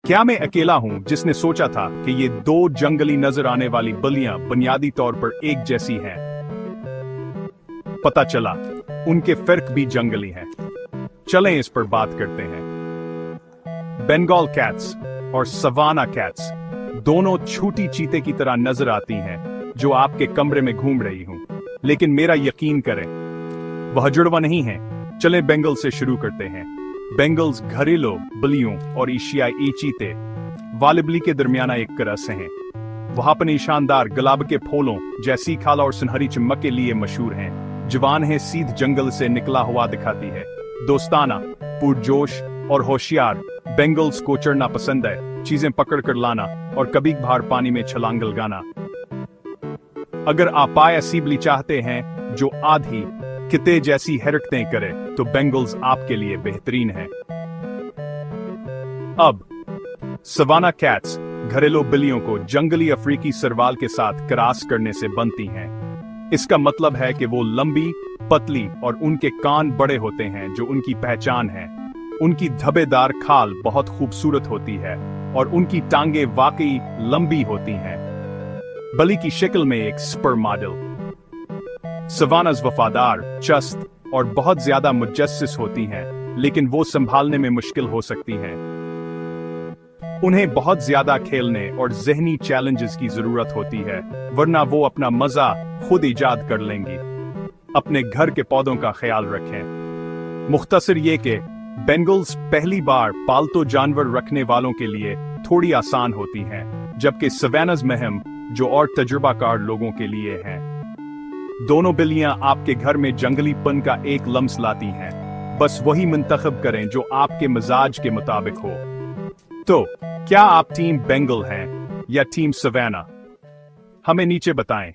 क्या मैं अकेला हूं जिसने सोचा था कि ये दो जंगली नजर आने वाली बलियां बुनियादी तौर पर एक जैसी हैं? पता चला उनके फर्क भी जंगली हैं। चलें इस पर बात करते हैं। बंगाल कैट्स और सवाना कैट्स दोनों छोटी चीते की तरह नजर आती हैं जो आपके कमरे में घूम रही हूं, लेकिन मेरा यकीन करें वह जुड़वा नहीं है। चलें बंगाल से शुरू करते हैं। बेंगल्स घरेलू बलियों और एशियाई चीते वालिबली के दरमियाना एक रस हैं। वह अपने शानदार गुलाब के फूलों जैसी खाला और सुनहरी चमक के लिए मशहूर हैं। जवान है सीध जंगल से निकला हुआ दिखाती है, दोस्ताना, पुरजोश और होशियार। बेंगल्स को चढ़ना पसंद है, चीजें पकड़ कर लाना और कभी कभार पानी में छलांग लगाना। अगर आप ऐसी बली चाहते हैं जो आधी किते जैसी हरकतें करे तो बेंगल्स आपके लिए बेहतरीन है। अब सवाना कैट्स घरेलू बिल्लियों को जंगली अफ्रीकी सरवाल के साथ क्रॉस करने से बनती हैं। इसका मतलब है कि वो लंबी, पतली और उनके कान बड़े होते हैं जो उनकी पहचान है। उनकी धब्बेदार खाल बहुत खूबसूरत होती है और उनकी टांगे वाकई लंबी होती हैं। बलि की शक्ल में एक स्पर मॉडल। सवानास वफादार, चस्त और बहुत ज्यादा मुजस्सिस होती हैं, लेकिन वो संभालने में मुश्किल हो सकती हैं। उन्हें बहुत ज्यादा खेलने और ज़हनी चैलेंजेस की जरूरत होती है, वरना वो अपना मजा खुद इजाद कर लेंगी। अपने घर के पौधों का ख्याल रखें। मुख्तसर ये कि बेंगल्स पहली बार पालतू जानवर रखने वालों के लिए थोड़ी आसान होती हैं, जबकि सवानास मुहिम जो और तजुर्बाकार लोगों के लिए हैं। दोनों बिल्लियां आपके घर में जंगलीपन का एक लम्स लाती हैं। बस वही मुंतखब करें जो आपके मिजाज के मुताबिक हो। तो क्या आप टीम बेंगल हैं या टीम सवाना? हमें नीचे बताएं।